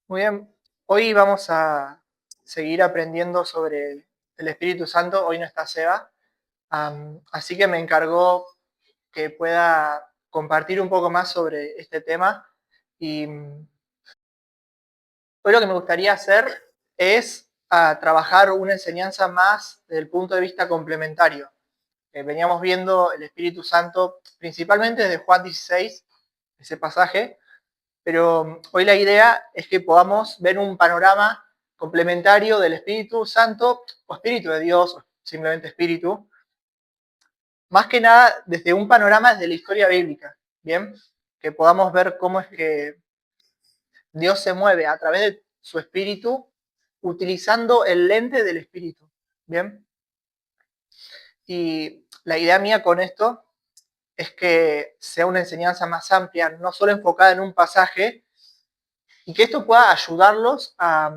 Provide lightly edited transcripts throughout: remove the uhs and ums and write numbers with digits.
Muy bien, hoy vamos a seguir aprendiendo sobre el Espíritu Santo. Hoy no está Seba, así que me encargó que pueda compartir un poco más sobre este tema. Y hoy lo que me gustaría hacer es trabajar una enseñanza más desde el punto de vista complementario. Veníamos viendo el Espíritu Santo principalmente desde Juan 16, ese pasaje, pero hoy la idea es que podamos ver un panorama complementario del Espíritu Santo o Espíritu de Dios, o simplemente Espíritu, más que nada desde un panorama desde la historia bíblica, ¿bien? Que podamos ver cómo es que Dios se mueve a través de su Espíritu utilizando el lente del Espíritu, ¿bien? Y la idea mía con esto es que sea una enseñanza más amplia, no solo enfocada en un pasaje, y que esto pueda ayudarlos a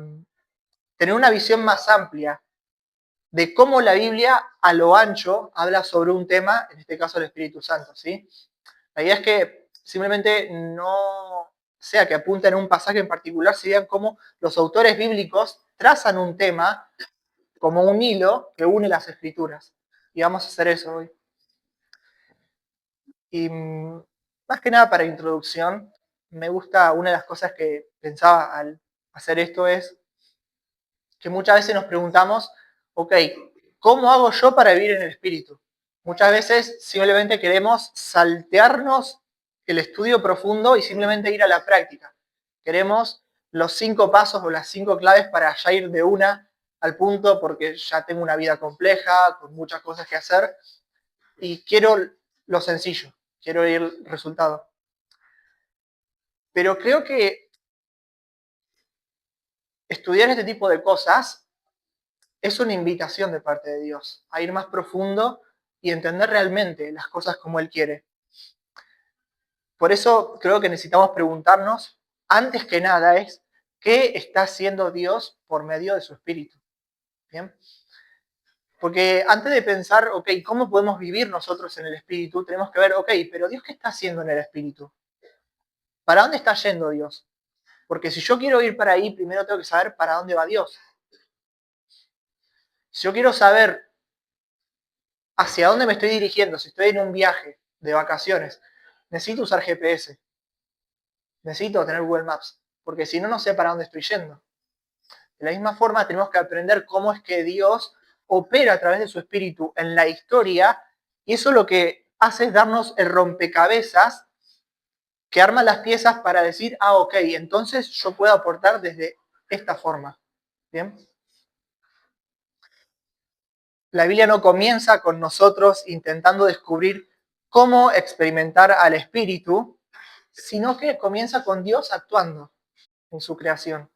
tener una visión más amplia de cómo la Biblia a lo ancho habla sobre un tema, en este caso el Espíritu Santo, ¿sí? La idea es que simplemente no sea que apunten a un pasaje en particular, si vean cómo los autores bíblicos trazan un tema como un hilo que une las escrituras. Y vamos a hacer eso hoy. Y más que nada para introducción, me gusta, una de las cosas que pensaba al hacer esto es que muchas veces nos preguntamos, ok, ¿cómo hago yo para vivir en el Espíritu? Muchas veces simplemente queremos saltearnos el estudio profundo y simplemente ir a la práctica. Queremos los 5 pasos o las 5 claves para ya ir de una al punto porque ya tengo una vida compleja, con muchas cosas que hacer y quiero lo sencillo, quiero ir al resultado. Pero creo que estudiar este tipo de cosas es una invitación de parte de Dios a ir más profundo y entender realmente las cosas como Él quiere. Por eso creo que necesitamos preguntarnos, antes que nada, es ¿qué está haciendo Dios por medio de su Espíritu? ¿Bien? Porque antes de pensar, ok, ¿cómo podemos vivir nosotros en el Espíritu? Tenemos que ver, ok, pero Dios, ¿qué está haciendo en el Espíritu? ¿Para dónde está yendo Dios? Porque si yo quiero ir para ahí, primero tengo que saber para dónde va Dios. Si yo quiero saber hacia dónde me estoy dirigiendo, si estoy en un viaje de vacaciones, necesito usar GPS, necesito tener Google Maps, porque si no, no sé para dónde estoy yendo. De la misma forma, tenemos que aprender cómo es que Dios opera a través de su espíritu en la historia, y eso lo que hace es darnos el rompecabezas que arma las piezas para decir, ok, entonces yo puedo aportar desde esta forma. ¿Bien? La Biblia no comienza con nosotros intentando descubrir cómo experimentar al Espíritu, sino que comienza con Dios actuando en su creación.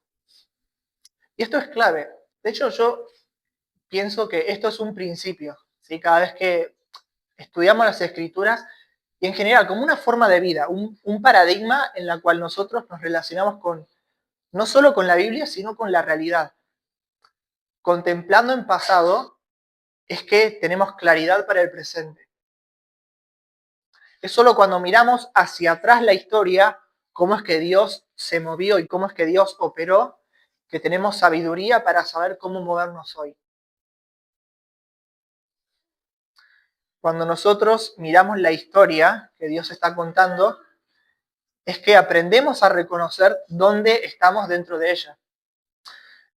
Y esto es clave. De hecho, yo pienso que esto es un principio, ¿sí? Cada vez que estudiamos las Escrituras y en general como una forma de vida, un paradigma en la cual nosotros nos relacionamos con, no solo con la Biblia, sino con la realidad. Contemplando en pasado es que tenemos claridad para el presente. Es solo cuando miramos hacia atrás la historia, cómo es que Dios se movió y cómo es que Dios operó, que tenemos sabiduría para saber cómo movernos hoy. Cuando nosotros miramos la historia que Dios está contando, es que aprendemos a reconocer dónde estamos dentro de ella.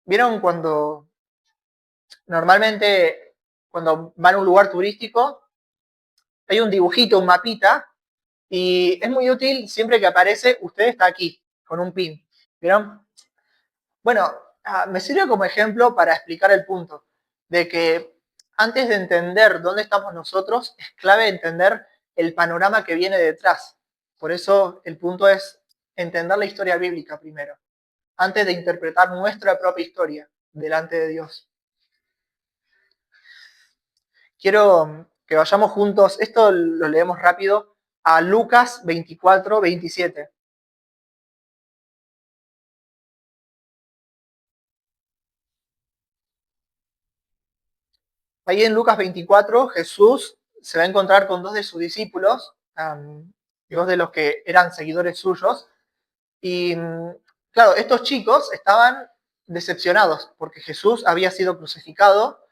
¿Vieron cuando normalmente cuando van a un lugar turístico hay un dibujito, un mapita, y es muy útil siempre que aparece usted está aquí, con un pin? ¿Vieron? Bueno, me sirve como ejemplo para explicar el punto de que antes de entender dónde estamos nosotros, es clave entender el panorama que viene detrás. Por eso el punto es entender la historia bíblica primero, antes de interpretar nuestra propia historia delante de Dios. Quiero que vayamos juntos, esto lo leemos rápido, a Lucas 24-27. Ahí en Lucas 24, Jesús se va a encontrar con 2 de sus discípulos, 2 de los que eran seguidores suyos, y Claro, estos chicos estaban decepcionados porque Jesús había sido crucificado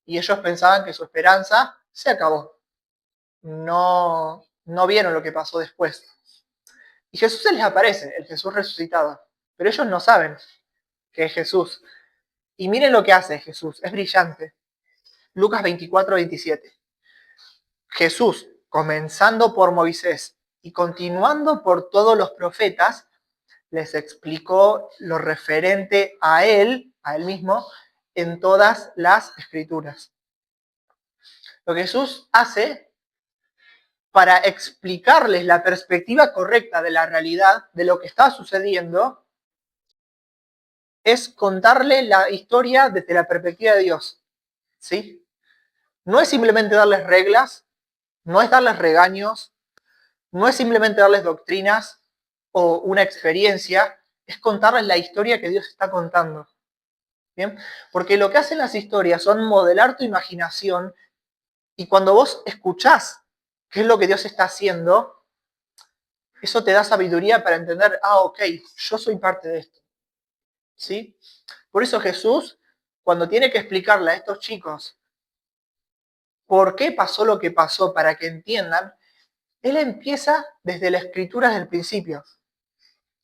y ellos pensaban que su esperanza se acabó. No vieron lo que pasó después. Y Jesús se les aparece, el Jesús resucitado. Pero ellos no saben que es Jesús. Y miren lo que hace Jesús, es brillante. Lucas 24-27. Jesús, comenzando por Moisés y continuando por todos los profetas, les explicó lo referente a él mismo, en todas las escrituras. Lo que Jesús hace para explicarles la perspectiva correcta de la realidad, de lo que está sucediendo, es contarle la historia desde la perspectiva de Dios. ¿Sí? No es simplemente darles reglas, no es darles regaños, no es simplemente darles doctrinas o una experiencia, es contarles la historia que Dios está contando. ¿Bien? Porque lo que hacen las historias son modelar tu imaginación y cuando vos escuchás qué es lo que Dios está haciendo, eso te da sabiduría para entender, ok, yo soy parte de esto. ¿Sí? Por eso Jesús, cuando tiene que explicarle a estos chicos por qué pasó lo que pasó para que entiendan, él empieza desde la escritura desde el principio.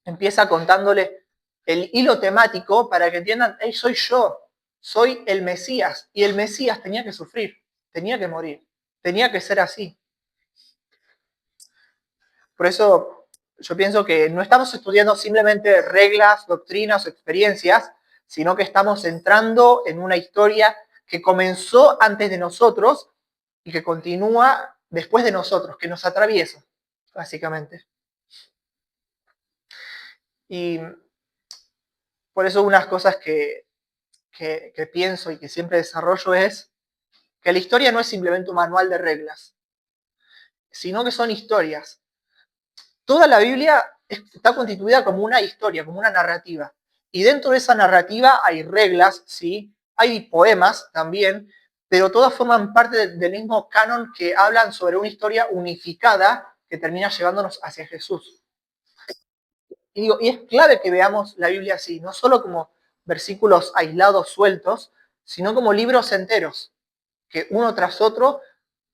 Empieza contándole el hilo temático para que entiendan, hey, soy yo, soy el Mesías. Y el Mesías tenía que sufrir, tenía que morir, tenía que ser así. Por eso yo pienso que no estamos estudiando simplemente reglas, doctrinas o experiencias, sino que estamos entrando en una historia que comenzó antes de nosotros y que continúa después de nosotros, que nos atraviesa, básicamente. Y por eso unas cosas que pienso y que siempre desarrollo es que la historia no es simplemente un manual de reglas, sino que son historias. Toda la Biblia está constituida como una historia, como una narrativa. Y dentro de esa narrativa hay reglas, ¿sí? Hay poemas también, pero todas forman parte del mismo canon que hablan sobre una historia unificada que termina llevándonos hacia Jesús. Y es clave que veamos la Biblia así, no solo como versículos aislados, sueltos, sino como libros enteros, que uno tras otro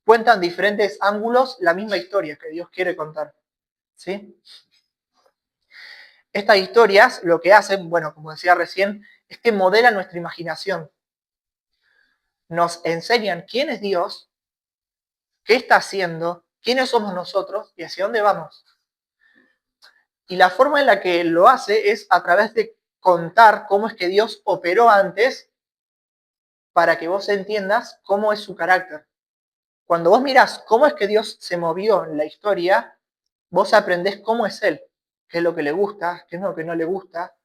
cuentan diferentes ángulos la misma historia que Dios quiere contar. ¿Sí? Estas historias lo que hacen, bueno, como decía recién, es que modelan nuestra imaginación. Nos enseñan quién es Dios, qué está haciendo, quiénes somos nosotros y hacia dónde vamos. Y la forma en la que lo hace es a través de contar cómo es que Dios operó antes para que vos entiendas cómo es su carácter. Cuando vos mirás cómo es que Dios se movió en la historia, vos aprendés cómo es Él, qué es lo que le gusta, qué es lo que no le gusta.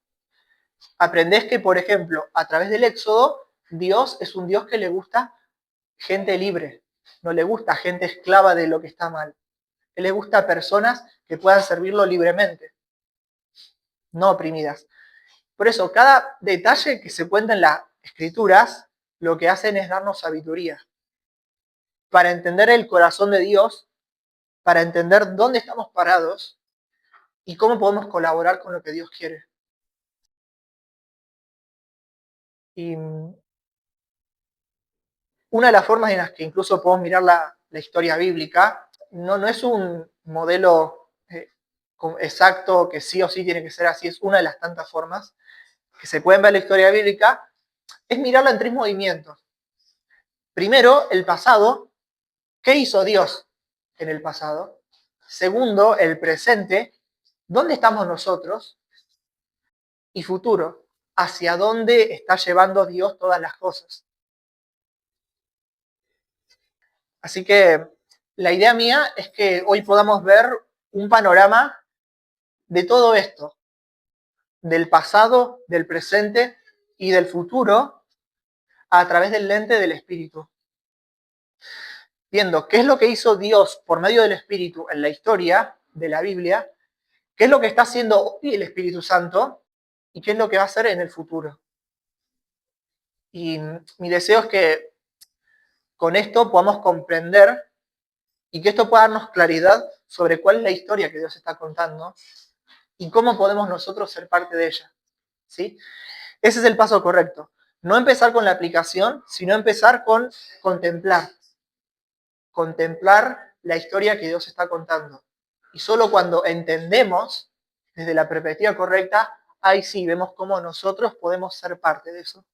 Aprendés que, por ejemplo, a través del Éxodo, Dios es un Dios que le gusta gente libre, no le gusta gente esclava de lo que está mal. Él le gusta personas que puedan servirlo libremente, no oprimidas. Por eso, cada detalle que se cuenta en las escrituras, lo que hacen es darnos sabiduría. Para entender el corazón de Dios, para entender dónde estamos parados y cómo podemos colaborar con lo que Dios quiere. Y una de las formas en las que incluso podemos mirar la historia bíblica, no es un modelo exacto que sí o sí tiene que ser así, es una de las tantas formas que se pueden ver en la historia bíblica, es mirarla en tres movimientos. Primero, el pasado. ¿Qué hizo Dios en el pasado? Segundo, el presente. ¿Dónde estamos nosotros? Y futuro. ¿Hacia dónde está llevando Dios todas las cosas? Así que la idea mía es que hoy podamos ver un panorama de todo esto, del pasado, del presente y del futuro a través del lente del Espíritu. Viendo qué es lo que hizo Dios por medio del Espíritu en la historia de la Biblia, qué es lo que está haciendo hoy el Espíritu Santo y qué es lo que va a hacer en el futuro. Y mi deseo es que con esto podamos comprender y que esto pueda darnos claridad sobre cuál es la historia que Dios está contando y cómo podemos nosotros ser parte de ella. ¿Sí? Ese es el paso correcto. No empezar con la aplicación, sino empezar con contemplar. Contemplar la historia que Dios está contando. Y solo cuando entendemos desde la perspectiva correcta, ahí sí vemos cómo nosotros podemos ser parte de eso.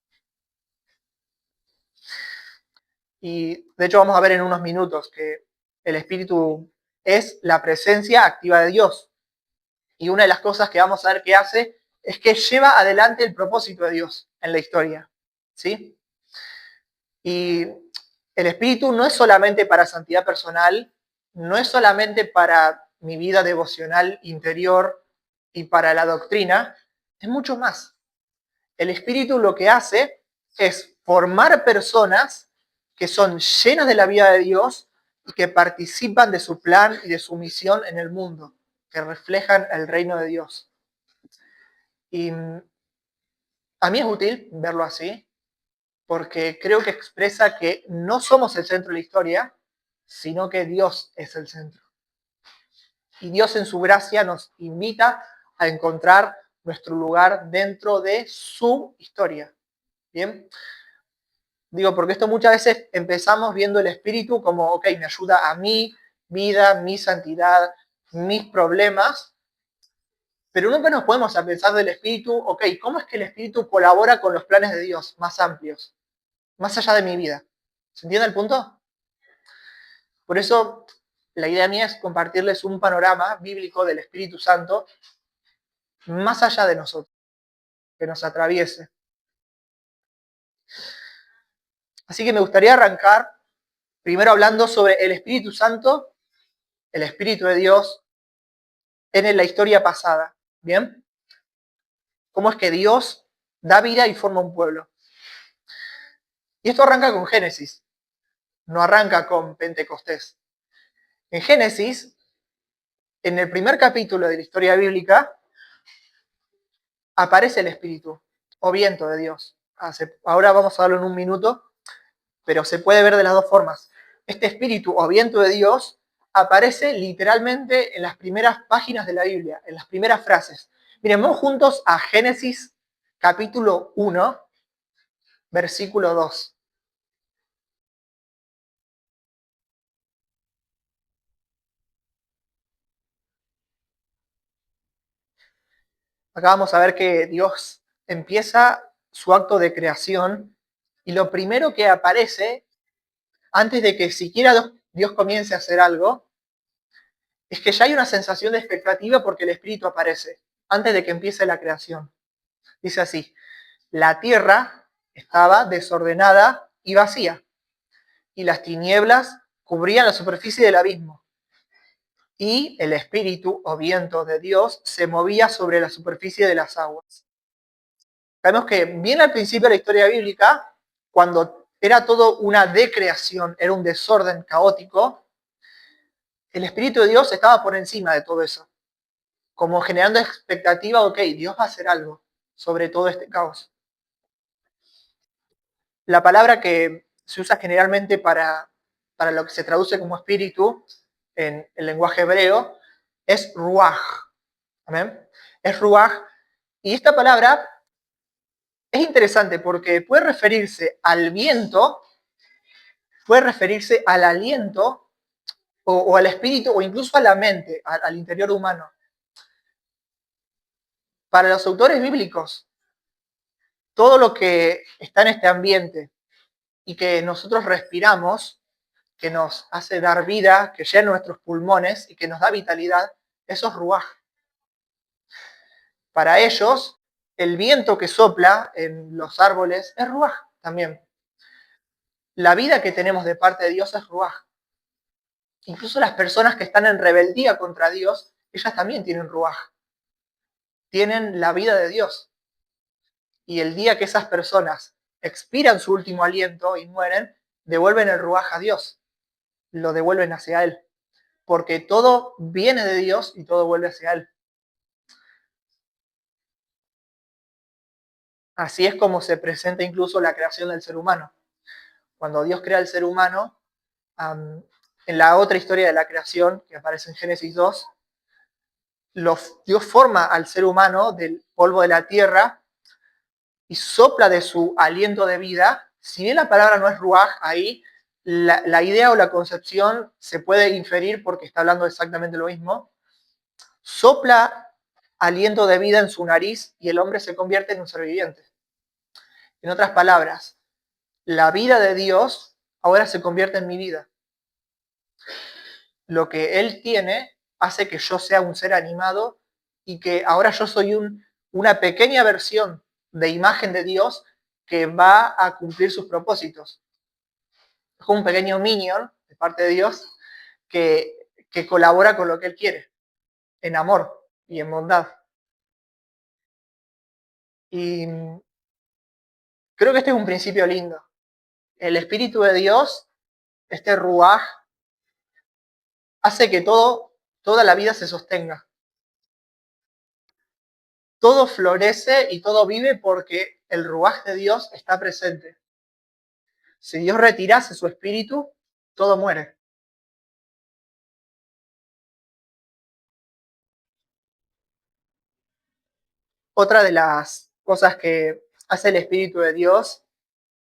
Y de hecho vamos a ver en unos minutos que el Espíritu es la presencia activa de Dios. Y una de las cosas que vamos a ver que hace es que lleva adelante el propósito de Dios en la historia. ¿Sí? Y el Espíritu no es solamente para santidad personal, no es solamente para mi vida devocional interior y para la doctrina, es mucho más. El Espíritu lo que hace es formar personas que son llenas de la vida de Dios y que participan de su plan y de su misión en el mundo, que reflejan el reino de Dios. Y a mí es útil verlo así, porque creo que expresa que no somos el centro de la historia, sino que Dios es el centro. Y Dios en su gracia nos invita a encontrar nuestro lugar dentro de su historia. ¿Bien? Digo, porque esto muchas veces empezamos viendo el Espíritu como, ok, me ayuda a mi vida, mi santidad, mis problemas, pero nunca nos podemos pensar del Espíritu, ok, ¿cómo es que el Espíritu colabora con los planes de Dios más amplios, más allá de mi vida? ¿Se entiende el punto? Por eso, la idea mía es compartirles un panorama bíblico del Espíritu Santo más allá de nosotros, que nos atraviese. Así que me gustaría arrancar primero hablando sobre el Espíritu Santo, el Espíritu de Dios, en la historia pasada. ¿Bien? ¿Cómo es que Dios da vida y forma un pueblo? Y esto arranca con Génesis, no arranca con Pentecostés. En Génesis, en el primer capítulo de la historia bíblica, aparece el Espíritu o viento de Dios. Ahora vamos a verlo en un minuto, pero se puede ver de las dos formas. Este Espíritu o viento de Dios aparece literalmente en las primeras páginas de la Biblia, en las primeras frases. Miren, vamos juntos a Génesis capítulo 1, versículo 2. Acá vamos a ver que Dios empieza su acto de creación y lo primero que aparece, antes de que siquiera Dios comience a hacer algo, es que ya hay una sensación de expectativa porque el Espíritu aparece, antes de que empiece la creación. Dice así, la tierra estaba desordenada y vacía, y las tinieblas cubrían la superficie del abismo, y el Espíritu o viento de Dios se movía sobre la superficie de las aguas. Sabemos que bien al principio de la historia bíblica, cuando era todo una decreación, era un desorden caótico, el Espíritu de Dios estaba por encima de todo eso, como generando expectativa, ok, Dios va a hacer algo sobre todo este caos. La palabra que se usa generalmente para lo que se traduce como espíritu en el lenguaje hebreo es ruaj. ¿Amén? Es ruaj. Y esta palabra es interesante porque puede referirse al viento, puede referirse al aliento o al espíritu o incluso a la mente, al interior humano. Para los autores bíblicos, todo lo que está en este ambiente y que nosotros respiramos, que nos hace dar vida, que llena nuestros pulmones y que nos da vitalidad, eso es ruaj. Para ellos, el viento que sopla en los árboles es ruaj también. La vida que tenemos de parte de Dios es ruaj. Incluso las personas que están en rebeldía contra Dios, ellas también tienen ruaj. Tienen la vida de Dios. Y el día que esas personas expiran su último aliento y mueren, devuelven el ruaj a Dios. Lo devuelven hacia Él. Porque todo viene de Dios y todo vuelve hacia Él. Así es como se presenta incluso la creación del ser humano. Cuando Dios crea al ser humano, en la otra historia de la creación, que aparece en Génesis 2, Dios forma al ser humano del polvo de la tierra y sopla de su aliento de vida. Si bien la palabra no es ruaj ahí, la idea o la concepción se puede inferir porque está hablando exactamente lo mismo. Sopla aliento de vida en su nariz y el hombre se convierte en un ser viviente. En otras palabras, la vida de Dios ahora se convierte en mi vida. Lo que Él tiene hace que yo sea un ser animado y que ahora yo soy una pequeña versión de imagen de Dios que va a cumplir sus propósitos. Es como un pequeño minion de parte de Dios que colabora con lo que Él quiere, en amor y en bondad. Y creo que este es un principio lindo. El Espíritu de Dios, este ruaj, hace que toda la vida se sostenga. Todo florece y todo vive porque el ruaj de Dios está presente. Si Dios retirase su espíritu, todo muere. Otra de las cosas que hace el Espíritu de Dios,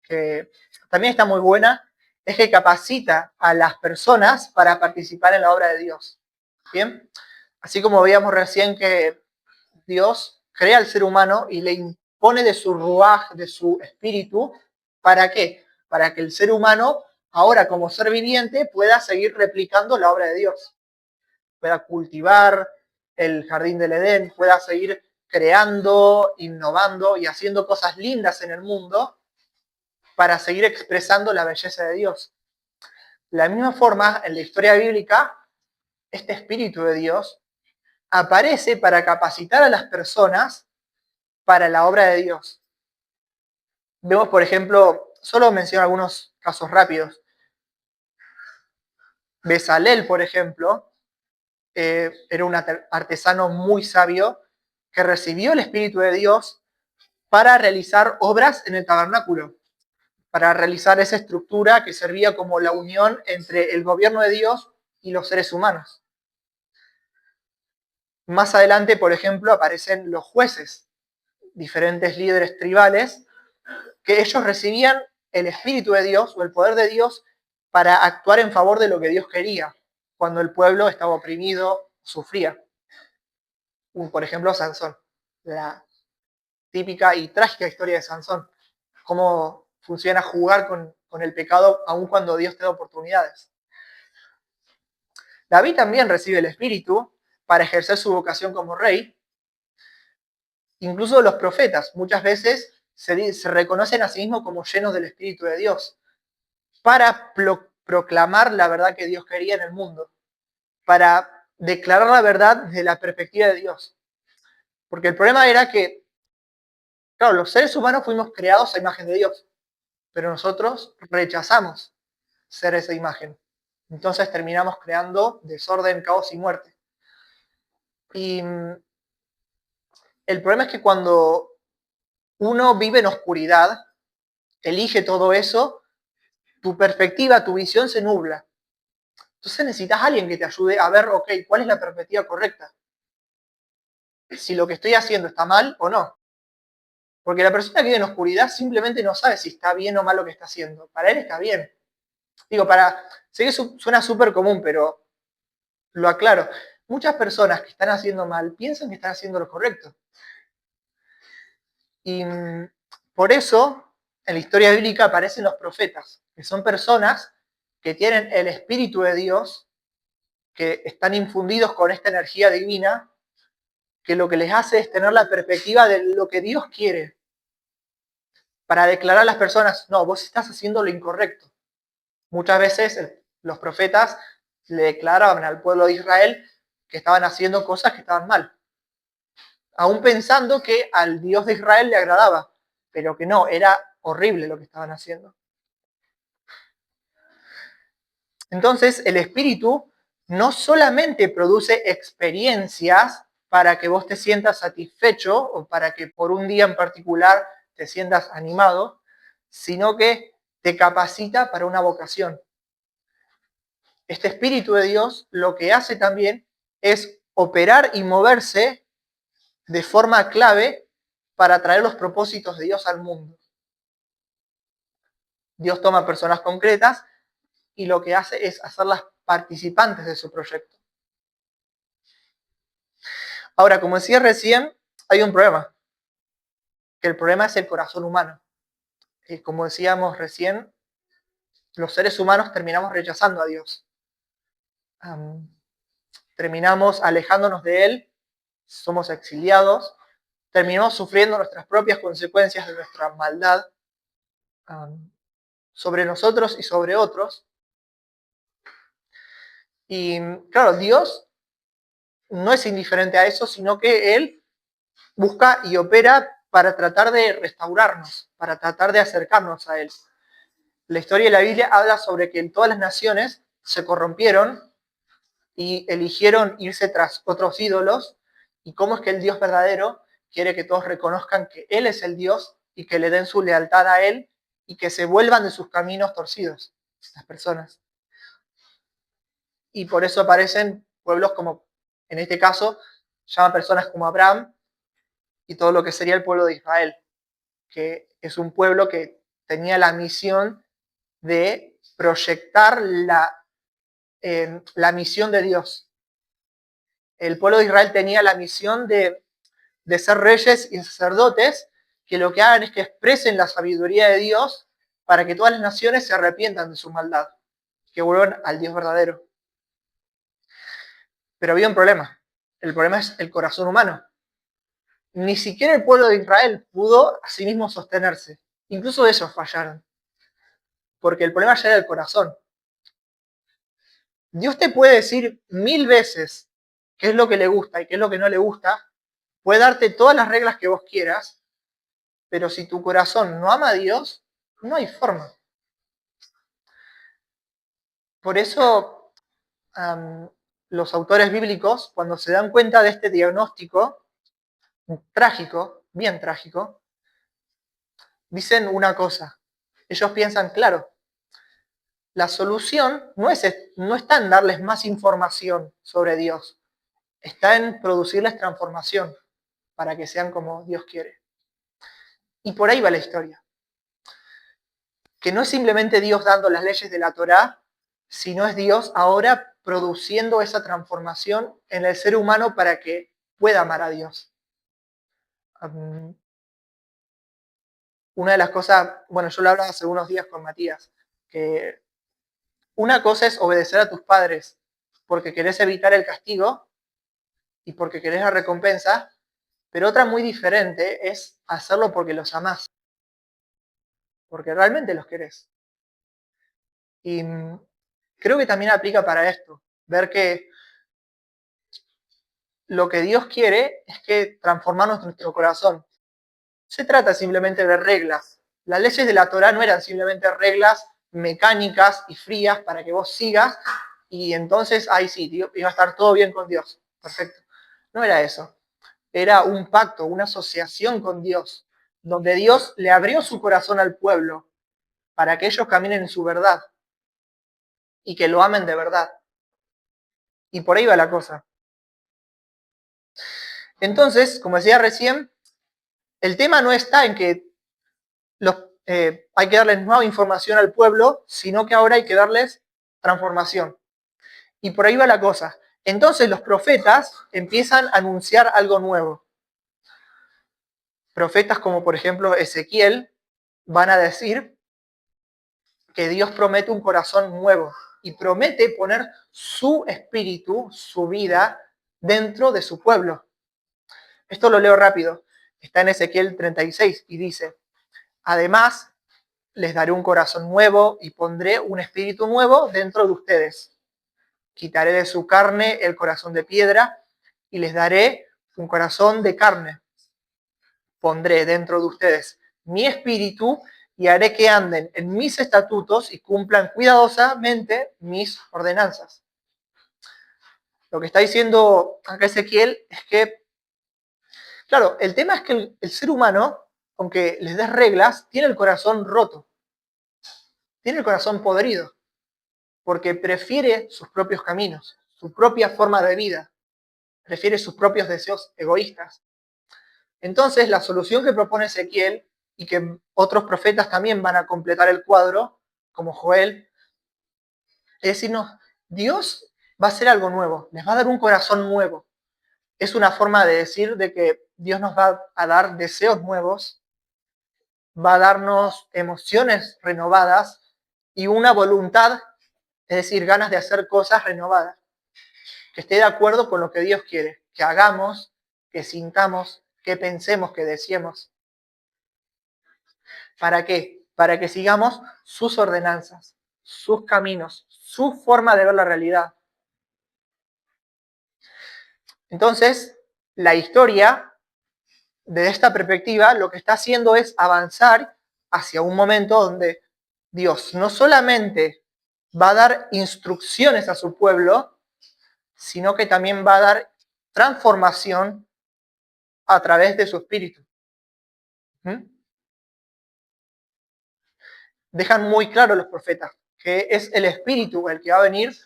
que también está muy buena, es que capacita a las personas para participar en la obra de Dios. ¿Bien? Así como veíamos recién que Dios crea al ser humano y le impone de su ruaj, de su espíritu, ¿para qué? Para que el ser humano, ahora como ser viviente, pueda seguir replicando la obra de Dios. Pueda cultivar el jardín del Edén, pueda seguir creando, innovando y haciendo cosas lindas en el mundo para seguir expresando la belleza de Dios. De la misma forma, en la historia bíblica, este Espíritu de Dios aparece para capacitar a las personas para la obra de Dios. Vemos, por ejemplo, solo menciono algunos casos rápidos. Bezalel, por ejemplo, era un artesano muy sabio que recibió el Espíritu de Dios para realizar obras en el tabernáculo, para realizar esa estructura que servía como la unión entre el gobierno de Dios y los seres humanos. Más adelante, por ejemplo, aparecen los jueces, diferentes líderes tribales, que ellos recibían el Espíritu de Dios o el poder de Dios para actuar en favor de lo que Dios quería, cuando el pueblo estaba oprimido, sufría. Por ejemplo, Sansón, la típica y trágica historia de Sansón, cómo funciona jugar con el pecado aun cuando Dios te da oportunidades. David también recibe el Espíritu para ejercer su vocación como rey. Incluso los profetas muchas veces se reconocen a sí mismos como llenos del Espíritu de Dios para proclamar la verdad que Dios quería en el mundo, para declarar la verdad desde la perspectiva de Dios. Porque el problema era que, claro, los seres humanos fuimos creados a imagen de Dios, pero nosotros rechazamos ser esa imagen. Entonces terminamos creando desorden, caos y muerte. Y el problema es que cuando uno vive en oscuridad, elige todo eso, tu perspectiva, tu visión se nubla. Entonces necesitas a alguien que te ayude a ver, ok, ¿cuál es la perspectiva correcta? Si lo que estoy haciendo está mal o no. Porque la persona que vive en oscuridad simplemente no sabe si está bien o mal lo que está haciendo. Para él está bien. Digo, sé que suena súper común, pero lo aclaro. Muchas personas que están haciendo mal piensan que están haciendo lo correcto. Y por eso en la historia bíblica aparecen los profetas, que son personas que tienen el Espíritu de Dios, que están infundidos con esta energía divina, que lo que les hace es tener la perspectiva de lo que Dios quiere, para declarar a las personas, no, vos estás haciendo lo incorrecto. Muchas veces los profetas le declaraban al pueblo de Israel que estaban haciendo cosas que estaban mal, aún pensando que al Dios de Israel le agradaba, pero que no, era horrible lo que estaban haciendo. Entonces, el Espíritu no solamente produce experiencias para que vos te sientas satisfecho o para que por un día en particular te sientas animado, sino que te capacita para una vocación. Este Espíritu de Dios lo que hace también es operar y moverse de forma clave para traer los propósitos de Dios al mundo. Dios toma personas concretas y lo que hace es hacerlas participantes de su proyecto. Ahora, como decía recién, hay un problema, que el problema es el corazón humano. Como decíamos recién, los seres humanos terminamos rechazando a Dios. Terminamos alejándonos de Él, somos exiliados, terminamos sufriendo nuestras propias consecuencias de nuestra maldad sobre nosotros y sobre otros. Y claro, Dios no es indiferente a eso, sino que Él busca y opera para tratar de restaurarnos, para tratar de acercarnos a Él. La historia de la Biblia habla sobre que todas las naciones se corrompieron y eligieron irse tras otros ídolos, y cómo es que el Dios verdadero quiere que todos reconozcan que Él es el Dios y que le den su lealtad a Él y que se vuelvan de sus caminos torcidos, las personas. Y por eso aparecen pueblos como, en este caso, llaman personas como Abraham y todo lo que sería el pueblo de Israel, que es un pueblo que tenía la misión de proyectar la misión de Dios. El pueblo de Israel tenía la misión de ser reyes y sacerdotes que lo que hagan es que expresen la sabiduría de Dios para que todas las naciones se arrepientan de su maldad, que vuelvan al Dios verdadero. Pero había un problema. El problema es el corazón humano. Ni siquiera el pueblo de Israel pudo a sí mismo sostenerse. Incluso ellos fallaron. Porque el problema ya era el corazón. Dios te puede decir 1000 veces qué es lo que le gusta y qué es lo que no le gusta. Puede darte todas las reglas que vos quieras, pero si tu corazón no ama a Dios, no hay forma. Por eso los autores bíblicos, cuando se dan cuenta de este diagnóstico trágico, bien trágico, dicen una cosa. Ellos piensan, claro, la solución no está en darles más información sobre Dios, está en producirles transformación para que sean como Dios quiere. Y por ahí va la historia. Que no es simplemente Dios dando las leyes de la Torá, sino es Dios ahora produciendo esa transformación en el ser humano para que pueda amar a Dios. Una de las cosas, bueno, yo lo hablaba hace unos días con Matías, que una cosa es obedecer a tus padres porque querés evitar el castigo y porque querés la recompensa, pero otra muy diferente es hacerlo porque los amás, porque realmente los querés. Y creo que también aplica para esto, ver que lo que Dios quiere es que transformarnos nuestro corazón. No se trata simplemente de reglas. Las leyes de la Torá no eran simplemente reglas mecánicas y frías para que vos sigas y entonces ahí sí, iba a estar todo bien con Dios. Perfecto. No era eso. Era un pacto, una asociación con Dios, donde Dios le abrió su corazón al pueblo para que ellos caminen en su verdad y que lo amen de verdad. Y por ahí va la cosa. Entonces, como decía recién, el tema no está en que hay que darles nueva información al pueblo, sino que ahora hay que darles transformación. Y por ahí va la cosa. Entonces los profetas empiezan a anunciar algo nuevo. Profetas como por ejemplo Ezequiel van a decir que Dios promete un corazón nuevo y promete poner su espíritu, su vida, dentro de su pueblo. Esto lo leo rápido. Está en Ezequiel 36 y dice, además, les daré un corazón nuevo y pondré un espíritu nuevo dentro de ustedes. Quitaré de su carne el corazón de piedra y les daré un corazón de carne. Pondré dentro de ustedes mi espíritu y haré que anden en mis estatutos y cumplan cuidadosamente mis ordenanzas. Lo que está diciendo acá Ezequiel es que, claro, el tema es que el ser humano, aunque les des reglas, tiene el corazón roto, tiene el corazón podrido, porque prefiere sus propios caminos, su propia forma de vida. prefiere sus propios deseos egoístas. Entonces, la solución que propone Ezequiel, y que otros profetas también van a completar el cuadro, como Joel, es decirnos, Dios va a hacer algo nuevo, les va a dar un corazón nuevo. Es una forma de decir de que Dios nos va a dar deseos nuevos, va a darnos emociones renovadas y una voluntad, es decir, ganas de hacer cosas renovadas, que esté de acuerdo con lo que Dios quiere, que hagamos, que sintamos, que pensemos, que deseemos. ¿Para qué? Para que sigamos sus ordenanzas, sus caminos, su forma de ver la realidad. Entonces, la historia, desde esta perspectiva, lo que está haciendo es avanzar hacia un momento donde Dios no solamente va a dar instrucciones a su pueblo, sino que también va a dar transformación a través de su espíritu. ¿Mm? Dejan muy claro los profetas que es el espíritu el que va a venir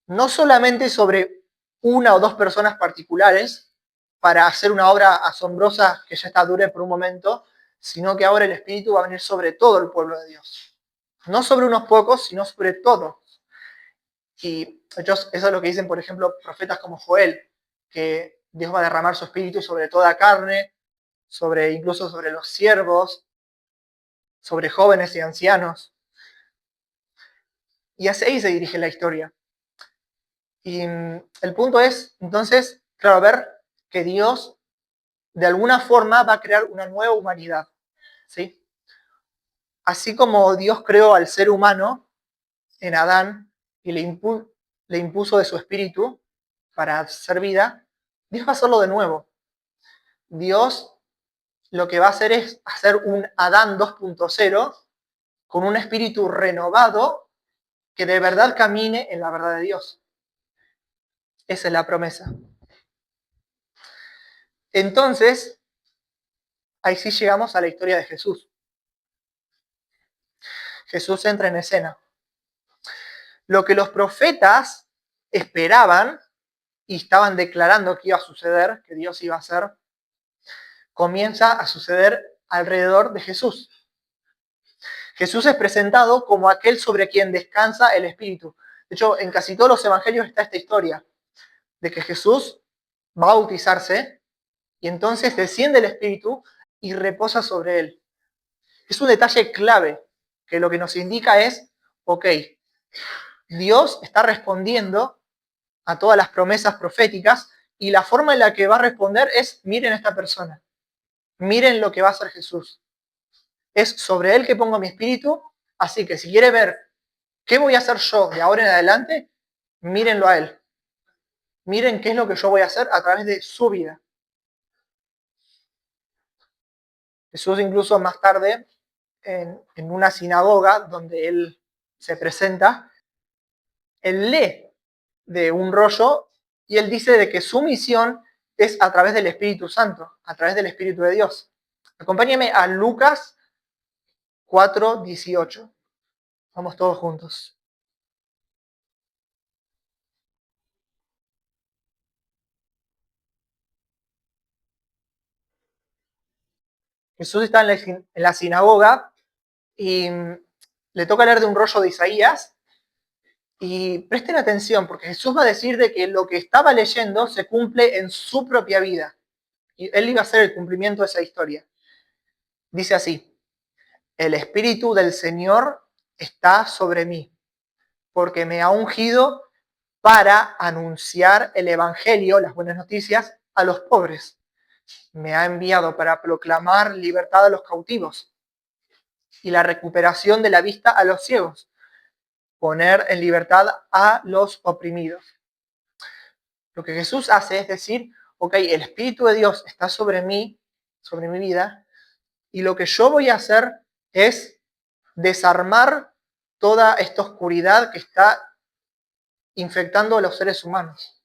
no solamente sobre una o dos personas particulares para hacer una obra asombrosa que ya está dure por un momento, sino que ahora el espíritu va a venir sobre todo el pueblo de Dios. No sobre unos pocos, sino sobre todos. Y ellos, eso es lo que dicen, por ejemplo, profetas como Joel, que Dios va a derramar su espíritu sobre toda carne, incluso sobre los siervos, sobre jóvenes y ancianos. Y hacia ahí se dirige la historia. Y el punto es, entonces, claro, ver que Dios de alguna forma va a crear una nueva humanidad, ¿sí? Así como Dios creó al ser humano en Adán y le impuso de su espíritu para hacer vida, Dios va a hacerlo de nuevo. Dios lo que va a hacer es hacer un Adán 2.0 con un espíritu renovado que de verdad camine en la verdad de Dios. Esa es la promesa. Entonces, ahí sí llegamos a la historia de Jesús. Jesús entra en escena. Lo que los profetas esperaban y estaban declarando que iba a suceder, que Dios iba a hacer, comienza a suceder alrededor de Jesús. Jesús es presentado como aquel sobre quien descansa el Espíritu. De hecho, en casi todos los evangelios está esta historia de que Jesús va a bautizarse y entonces desciende el Espíritu y reposa sobre él. Es un detalle clave que lo que nos indica es, ok, Dios está respondiendo a todas las promesas proféticas y la forma en la que va a responder es, miren a esta persona, miren lo que va a hacer Jesús. Es sobre él que pongo mi espíritu, así que si quiere ver qué voy a hacer yo de ahora en adelante, mírenlo a él. Miren qué es lo que yo voy a hacer a través de su vida. Jesús incluso más tarde, en una sinagoga donde él se presenta, él lee de un rollo y él dice de que su misión es a través del Espíritu Santo, a través del Espíritu de Dios. Acompáñeme a Lucas 4:18. Vamos todos juntos. Jesús está en la sinagoga y le toca leer de un rollo de Isaías. Y presten atención, porque Jesús va a decir de que lo que estaba leyendo se cumple en su propia vida. Y él iba a ser el cumplimiento de esa historia. Dice así: el Espíritu del Señor está sobre mí, porque me ha ungido para anunciar el Evangelio, las buenas noticias, a los pobres. Me ha enviado para proclamar libertad a los cautivos y la recuperación de la vista a los ciegos, poner en libertad a los oprimidos. Lo que Jesús hace es decir, ok, el Espíritu de Dios está sobre mí, sobre mi vida, y lo que yo voy a hacer es desarmar toda esta oscuridad que está infectando a los seres humanos.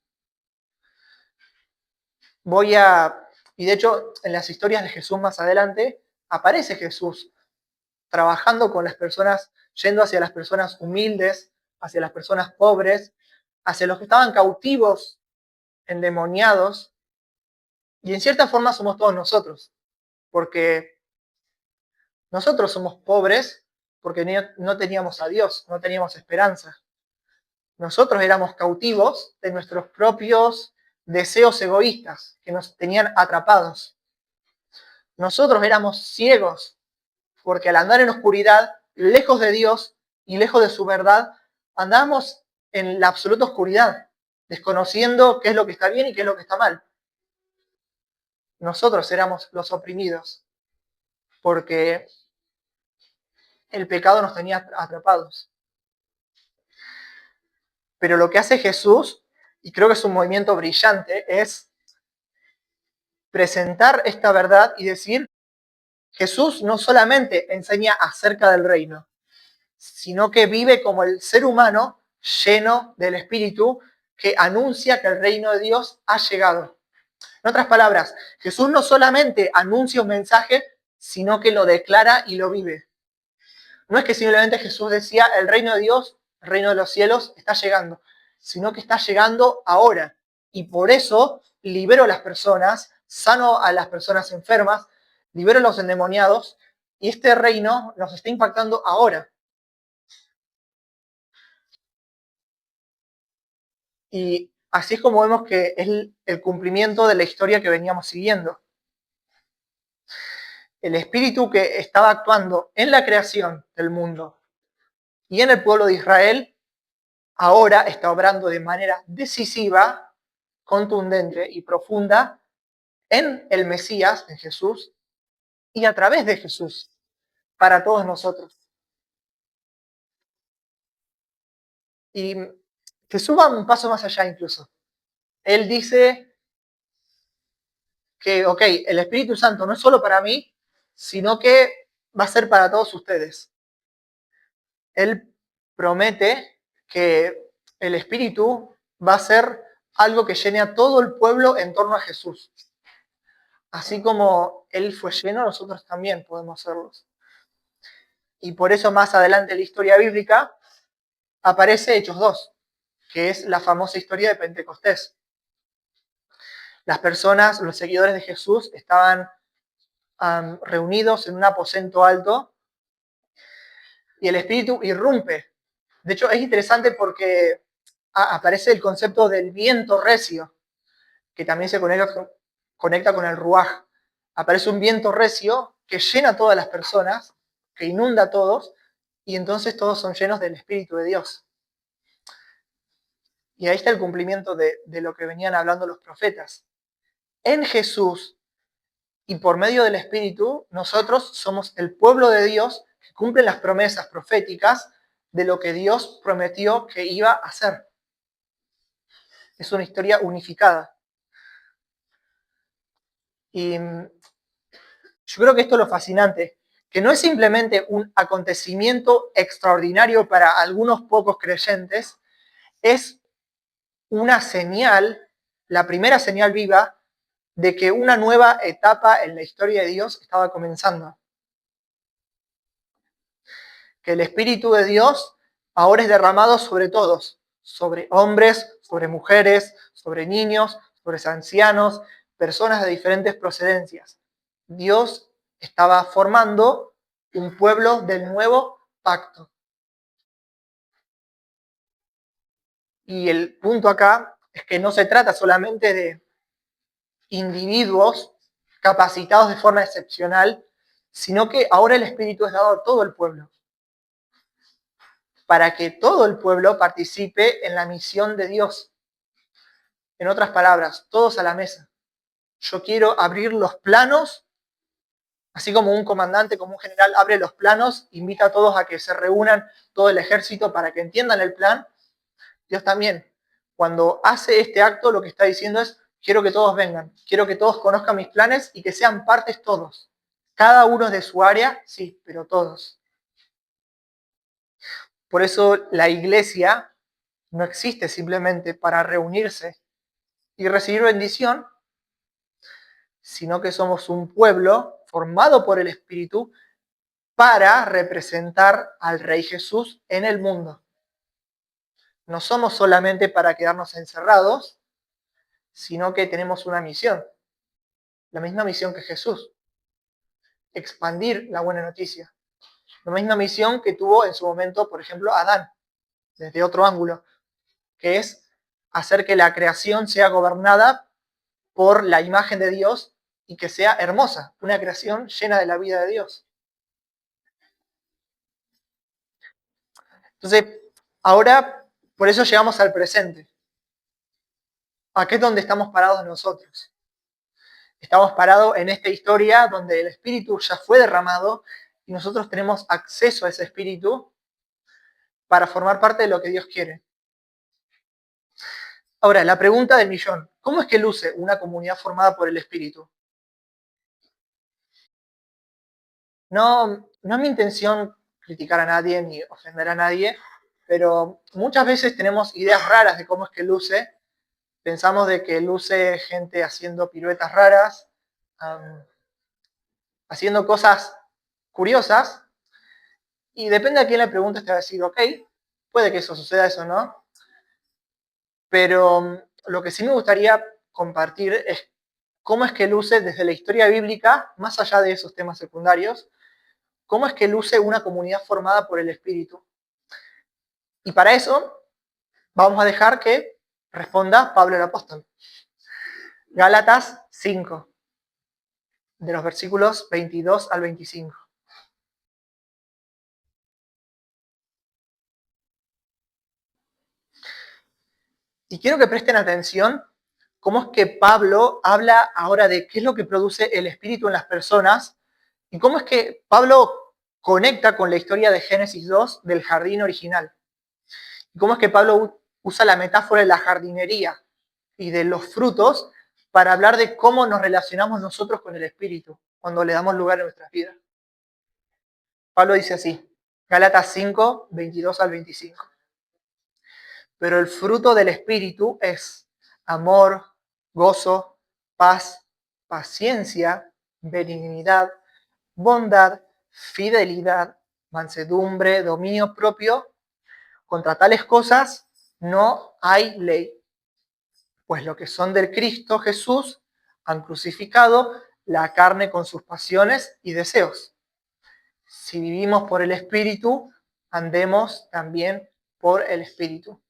Y de hecho, en las historias de Jesús más adelante, aparece Jesús trabajando con las personas, yendo hacia las personas humildes, hacia las personas pobres, hacia los que estaban cautivos endemoniados, y en cierta forma somos todos nosotros, porque nosotros somos pobres porque no teníamos a Dios, no teníamos esperanza. Nosotros éramos cautivos de nuestros propios deseos egoístas que nos tenían atrapados. Nosotros éramos ciegos porque al andar en oscuridad, lejos de Dios y lejos de su verdad, andábamos en la absoluta oscuridad, desconociendo qué es lo que está bien y qué es lo que está mal. Nosotros éramos los oprimidos porque el pecado nos tenía atrapados. Pero lo que hace Jesús, y creo que es un movimiento brillante, es presentar esta verdad y decir, Jesús no solamente enseña acerca del reino, sino que vive como el ser humano lleno del Espíritu que anuncia que el reino de Dios ha llegado. En otras palabras, Jesús no solamente anuncia un mensaje, sino que lo declara y lo vive. No es que simplemente Jesús decía, el reino de Dios, el reino de los cielos está llegando, sino que está llegando ahora. Y por eso libero a las personas, sano a las personas enfermas, libero a los endemoniados, y este reino nos está impactando ahora. Y así es como vemos que es el cumplimiento de la historia que veníamos siguiendo. El espíritu que estaba actuando en la creación del mundo y en el pueblo de Israel, ahora está obrando de manera decisiva, contundente y profunda en el Mesías, en Jesús, y a través de Jesús, para todos nosotros. Y Jesús va un paso más allá incluso. Él dice que, ok, el Espíritu Santo no es solo para mí, sino que va a ser para todos ustedes. Él promete que el Espíritu va a ser algo que llene a todo el pueblo en torno a Jesús. Así como Él fue lleno, nosotros también podemos serlos. Y por eso más adelante en la historia bíblica aparece Hechos 2, que es la famosa historia de Pentecostés. Las personas, los seguidores de Jesús, estaban reunidos en un aposento alto y el Espíritu irrumpe. De hecho, es interesante porque aparece el concepto del viento recio, que también se conecta con el ruaj. Aparece un viento recio que llena a todas las personas, que inunda a todos, y entonces todos son llenos del Espíritu de Dios. Y ahí está el cumplimiento de lo que venían hablando los profetas. En Jesús y por medio del Espíritu, nosotros somos el pueblo de Dios que cumple las promesas proféticas de lo que Dios prometió que iba a hacer. Es una historia unificada. Y yo creo que esto es lo fascinante, que no es simplemente un acontecimiento extraordinario para algunos pocos creyentes, es una señal, la primera señal viva, de que una nueva etapa en la historia de Dios estaba comenzando. Que el Espíritu de Dios ahora es derramado sobre todos, sobre hombres, sobre mujeres, sobre niños, sobre ancianos, personas de diferentes procedencias. Dios estaba formando un pueblo del nuevo pacto. Y el punto acá es que no se trata solamente de individuos capacitados de forma excepcional, sino que ahora el Espíritu es dado a todo el pueblo, para que todo el pueblo participe en la misión de Dios. En otras palabras, todos a la mesa. Yo quiero abrir los planos, así como un comandante, como un general abre los planos, invita a todos a que se reúnan todo el ejército para que entiendan el plan. Dios también, cuando hace este acto, lo que está diciendo es, quiero que todos vengan, quiero que todos conozcan mis planes y que sean partes todos. Cada uno de su área, sí, pero todos. Por eso la iglesia no existe simplemente para reunirse y recibir bendición, sino que somos un pueblo formado por el Espíritu para representar al Rey Jesús en el mundo. No somos solamente para quedarnos encerrados, sino que tenemos una misión, la misma misión que Jesús, expandir la buena noticia. La misma misión que tuvo en su momento, por ejemplo, Adán, desde otro ángulo, que es hacer que la creación sea gobernada por la imagen de Dios y que sea hermosa, una creación llena de la vida de Dios. Entonces, ahora, por eso llegamos al presente. Aquí es donde estamos parados nosotros. Estamos parados en esta historia donde el Espíritu ya fue derramado y nosotros tenemos acceso a ese Espíritu para formar parte de lo que Dios quiere. Ahora, la pregunta del millón, ¿cómo es que luce una comunidad formada por el Espíritu? No es mi intención criticar a nadie ni ofender a nadie, pero muchas veces tenemos ideas raras de cómo es que luce. Pensamos de que luce gente haciendo piruetas raras, haciendo cosas curiosas, y depende a quién le preguntes te va a decir, ok, puede que eso suceda, eso no, pero lo que sí me gustaría compartir es cómo es que luce desde la historia bíblica, más allá de esos temas secundarios, cómo es que luce una comunidad formada por el Espíritu. Y para eso vamos a dejar que responda Pablo el Apóstol. Gálatas 5, de los versículos 22 al 25. Y quiero que presten atención cómo es que Pablo habla ahora de qué es lo que produce el Espíritu en las personas y cómo es que Pablo conecta con la historia de Génesis 2 del jardín original. Y cómo es que Pablo usa la metáfora de la jardinería y de los frutos para hablar de cómo nos relacionamos nosotros con el Espíritu cuando le damos lugar en nuestras vidas. Pablo dice así, Gálatas 5, 22 al 25. Pero el fruto del Espíritu es amor, gozo, paz, paciencia, benignidad, bondad, fidelidad, mansedumbre, dominio propio. Contra tales cosas no hay ley. Pues lo que son del Cristo Jesús han crucificado la carne con sus pasiones y deseos. Si vivimos por el Espíritu, andemos también por el Espíritu.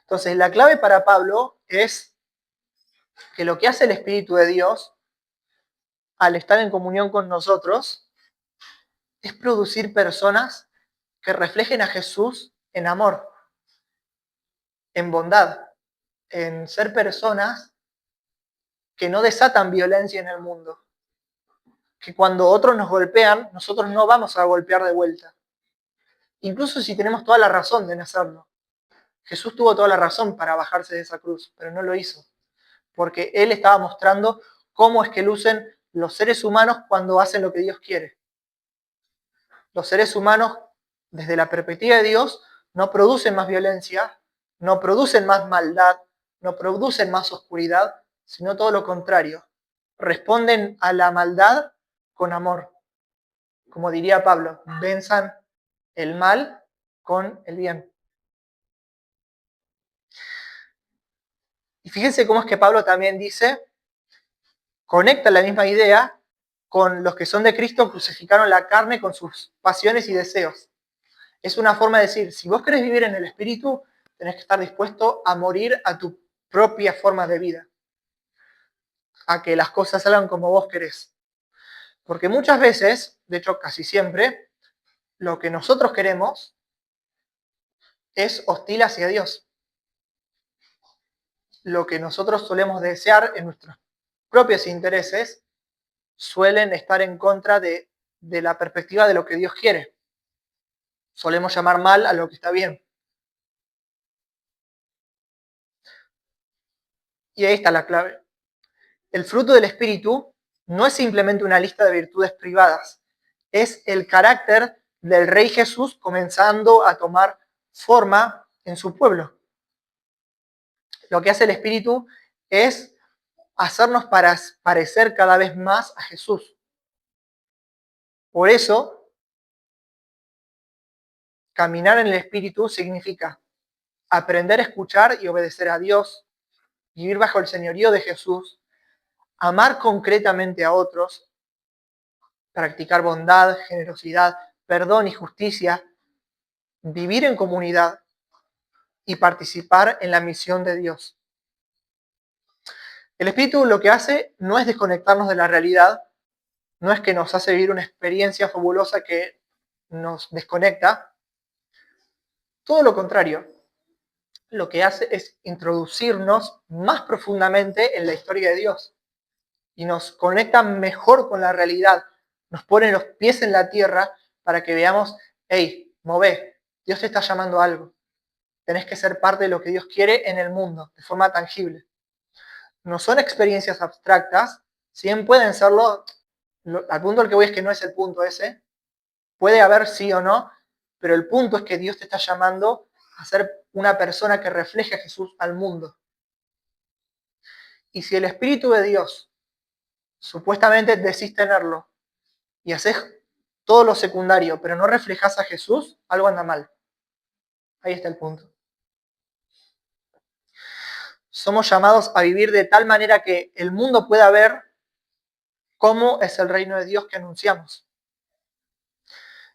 Entonces, la clave para Pablo es que lo que hace el Espíritu de Dios al estar en comunión con nosotros es producir personas que reflejen a Jesús en amor, en bondad, en ser personas que no desatan violencia en el mundo, que cuando otros nos golpean, nosotros no vamos a golpear de vuelta, incluso si tenemos toda la razón de no hacerlo. Jesús tuvo toda la razón para bajarse de esa cruz, pero no lo hizo, porque Él estaba mostrando cómo es que lucen los seres humanos cuando hacen lo que Dios quiere. Los seres humanos, desde la perspectiva de Dios, no producen más violencia, no producen más maldad, no producen más oscuridad, sino todo lo contrario. Responden a la maldad con amor. Como diría Pablo, venzan el mal con el bien. Y fíjense cómo es que Pablo también dice, conecta la misma idea con los que son de Cristo, crucificaron la carne con sus pasiones y deseos. Es una forma de decir, si vos querés vivir en el Espíritu, tenés que estar dispuesto a morir a tu propia forma de vida, a que las cosas salgan como vos querés. Porque muchas veces, de hecho casi siempre, lo que nosotros queremos es hostil hacia Dios. Lo que nosotros solemos desear en nuestros propios intereses suelen estar en contra de la perspectiva de lo que Dios quiere. Solemos llamar mal a lo que está bien. Y ahí está la clave. El fruto del Espíritu no es simplemente una lista de virtudes privadas, es el carácter del Rey Jesús comenzando a tomar forma en su pueblo. Lo que hace el Espíritu es hacernos parecer cada vez más a Jesús. Por eso, caminar en el Espíritu significa aprender a escuchar y obedecer a Dios, vivir bajo el señorío de Jesús, amar concretamente a otros, practicar bondad, generosidad, perdón y justicia, vivir en comunidad y participar en la misión de Dios. El Espíritu lo que hace no es desconectarnos de la realidad, no es que nos hace vivir una experiencia fabulosa que nos desconecta, todo lo contrario. Lo que hace es introducirnos más profundamente en la historia de Dios y nos conecta mejor con la realidad, nos pone los pies en la tierra para que veamos, hey, mové, Dios te está llamando a algo, tenés que ser parte de lo que Dios quiere en el mundo, de forma tangible. No son experiencias abstractas, si bien pueden serlo, al punto al que voy es que no es el punto ese, puede haber sí o no, pero el punto es que Dios te está llamando a ser una persona que refleje a Jesús al mundo. Y si el Espíritu de Dios supuestamente decís tenerlo y haces todo lo secundario, pero no reflejas a Jesús, algo anda mal. Ahí está el punto. Somos llamados a vivir de tal manera que el mundo pueda ver cómo es el reino de Dios que anunciamos.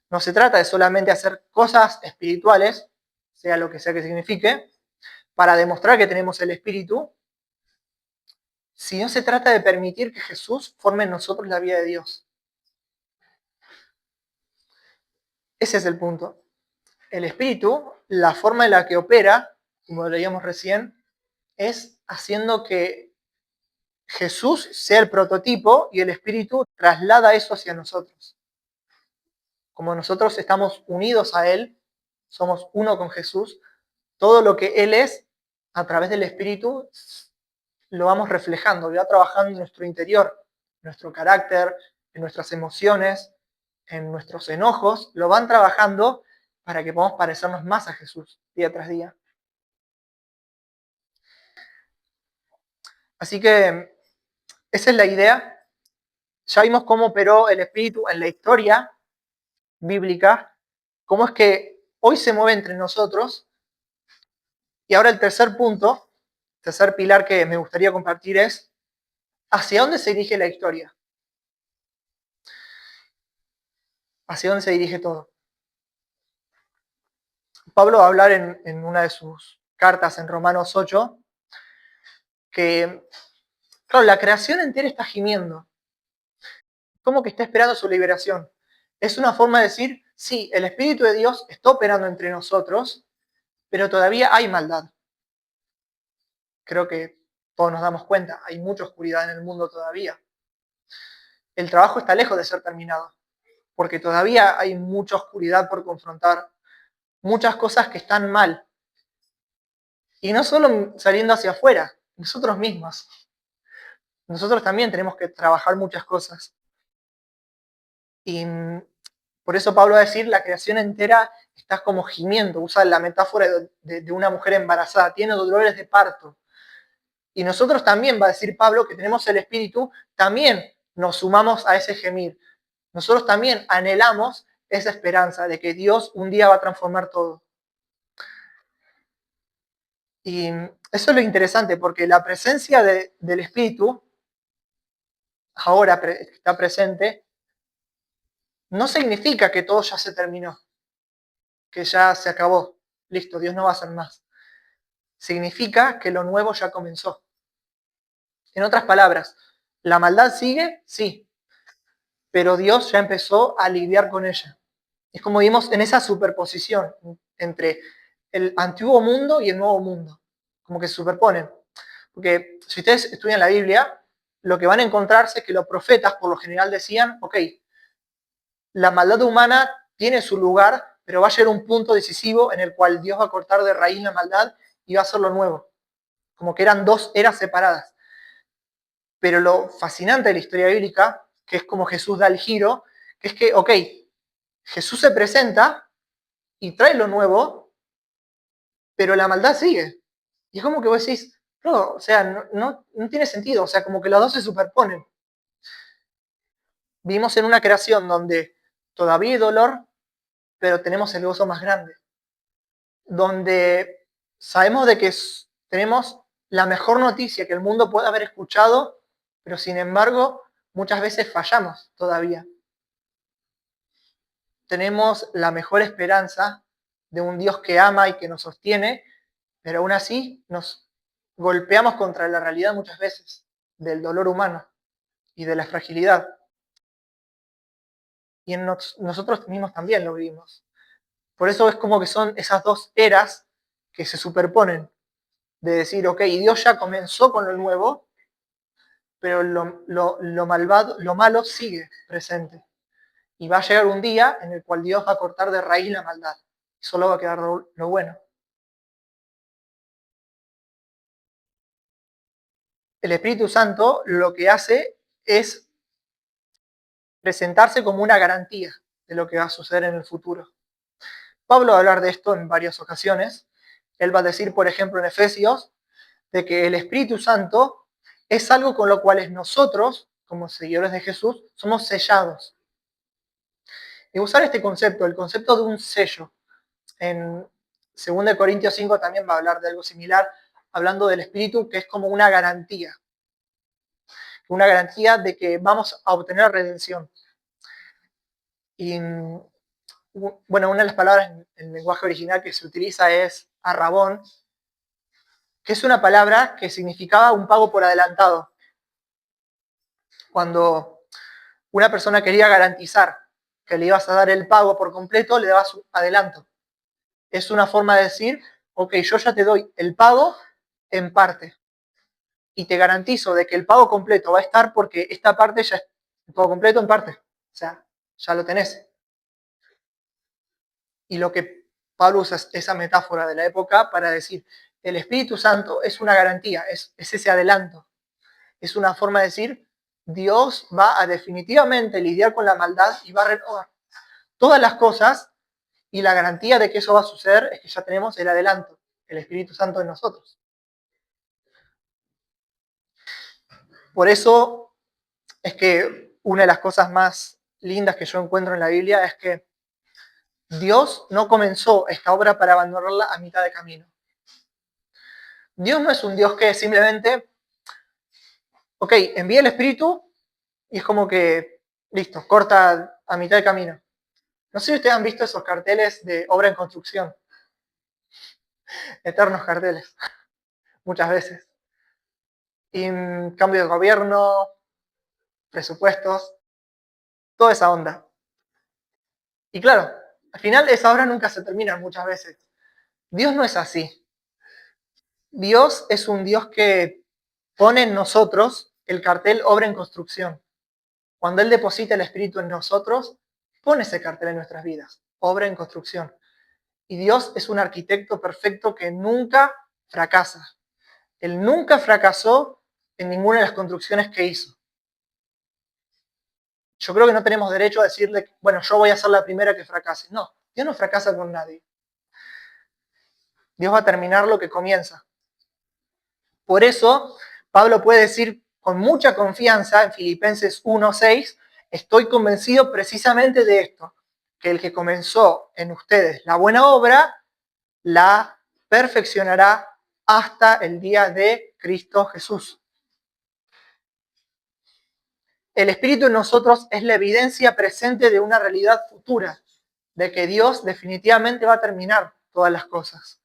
No se trata de solamente hacer cosas espirituales, sea lo que sea que signifique, para demostrar que tenemos el Espíritu, sino se trata de permitir que Jesús forme en nosotros la vida de Dios. Ese es el punto. El Espíritu, la forma en la que opera, como leíamos recién, es haciendo que Jesús sea el prototipo y el Espíritu traslada eso hacia nosotros. Como nosotros estamos unidos a Él, somos uno con Jesús, todo lo que Él es, a través del Espíritu, lo vamos reflejando, va trabajando en nuestro interior, en nuestro carácter, en nuestras emociones, en nuestros enojos, lo van trabajando para que podamos parecernos más a Jesús día tras día. Así que esa es la idea. Ya vimos cómo operó el Espíritu en la historia bíblica, cómo es que hoy se mueve entre nosotros. Y ahora el tercer punto, tercer pilar que me gustaría compartir es, ¿hacia dónde se dirige la historia? ¿Hacia dónde se dirige todo? Pablo va a hablar en una de sus cartas en Romanos 8, que, claro, la creación entera está gimiendo, como que está esperando su liberación. Es una forma de decir, sí, el Espíritu de Dios está operando entre nosotros, pero todavía hay maldad. Creo que todos nos damos cuenta, hay mucha oscuridad en el mundo todavía. El trabajo está lejos de ser terminado, porque todavía hay mucha oscuridad por confrontar, muchas cosas que están mal. Y no solo saliendo hacia afuera, nosotros mismos. Nosotros también tenemos que trabajar muchas cosas. Y por eso Pablo va a decir, la creación entera está como gimiendo, usa la metáfora de una mujer embarazada, tiene dolores de parto. Y nosotros también, va a decir Pablo, que tenemos el Espíritu, también nos sumamos a ese gemir. Nosotros también anhelamos esa esperanza de que Dios un día va a transformar todo. Y eso es lo interesante, porque la presencia del Espíritu, ahora está presente, no significa que todo ya se terminó, que ya se acabó, listo, Dios no va a hacer más. Significa que lo nuevo ya comenzó. En otras palabras, ¿la maldad sigue? Sí, pero Dios ya empezó a lidiar con ella. Es como vimos en esa superposición entre el antiguo mundo y el nuevo mundo, como que se superponen. Porque si ustedes estudian la Biblia, lo que van a encontrarse es que los profetas por lo general decían, ok, la maldad humana tiene su lugar, pero va a llegar un punto decisivo en el cual Dios va a cortar de raíz la maldad y va a hacer lo nuevo. Como que eran dos eras separadas. Pero lo fascinante de la historia bíblica, que es como Jesús da el giro, que es que, ok, Jesús se presenta y trae lo nuevo, pero la maldad sigue. Y es como que vos decís, no, o sea, no tiene sentido, o sea, como que los dos se superponen. Vivimos en una creación donde todavía hay dolor, pero tenemos el gozo más grande. Donde sabemos de que tenemos la mejor noticia que el mundo puede haber escuchado, pero sin embargo muchas veces fallamos todavía. Tenemos la mejor esperanza de un Dios que ama y que nos sostiene, pero aún así nos golpeamos contra la realidad muchas veces del dolor humano y de la fragilidad. Y en nosotros mismos también lo vivimos. Por eso es como que son esas dos eras que se superponen, de decir, ok, Dios ya comenzó con lo nuevo, pero lo malvado, lo malo sigue presente. Y va a llegar un día en el cual Dios va a cortar de raíz la maldad. Y solo va a quedar lo bueno. El Espíritu Santo lo que hace es presentarse como una garantía de lo que va a suceder en el futuro. Pablo va a hablar de esto en varias ocasiones. Él va a decir, por ejemplo, en Efesios, de que el Espíritu Santo es algo con lo cual nosotros, como seguidores de Jesús, somos sellados. Y usar este concepto, el concepto de un sello, en 2 Corintios 5 también va a hablar de algo similar, hablando del Espíritu, que es como una garantía de que vamos a obtener redención. Y bueno, una de las palabras en el lenguaje original que se utiliza es arrabón, que es una palabra que significaba un pago por adelantado. Cuando una persona quería garantizar que le ibas a dar el pago por completo, le dabas un adelanto. Es una forma de decir, ok, yo ya te doy el pago en parte. Y te garantizo de que el pago completo va a estar porque esta parte ya es el pago completo en parte. O sea, ya lo tenés. Y lo que Pablo usa es esa metáfora de la época para decir, el Espíritu Santo es una garantía, es ese adelanto. Es una forma de decir, Dios va a definitivamente lidiar con la maldad y va a renovar todas las cosas, y la garantía de que eso va a suceder es que ya tenemos el adelanto, el Espíritu Santo en nosotros. Por eso es que una de las cosas más lindas que yo encuentro en la Biblia es que Dios no comenzó esta obra para abandonarla a mitad de camino. Dios no es un Dios que simplemente, ok, envía el Espíritu y es como que, listo, corta a mitad de camino. No sé si ustedes han visto esos carteles de obra en construcción, eternos carteles, muchas veces. Y cambio de gobierno, presupuestos, toda esa onda. Y claro, al final esa obra nunca se termina muchas veces. Dios no es así. Dios es un Dios que pone en nosotros el cartel obra en construcción. Cuando Él deposita el Espíritu en nosotros, pone ese cartel en nuestras vidas, obra en construcción. Y Dios es un arquitecto perfecto que nunca fracasa. Él nunca fracasó en ninguna de las construcciones que hizo. Yo creo que no tenemos derecho a decirle, bueno, yo voy a ser la primera que fracase. No, Dios no fracasa con nadie. Dios va a terminar lo que comienza. Por eso, Pablo puede decir con mucha confianza en Filipenses 1:6, estoy convencido precisamente de esto, que el que comenzó en ustedes la buena obra, la perfeccionará hasta el día de Cristo Jesús. El Espíritu en nosotros es la evidencia presente de una realidad futura, de que Dios definitivamente va a terminar todas las cosas.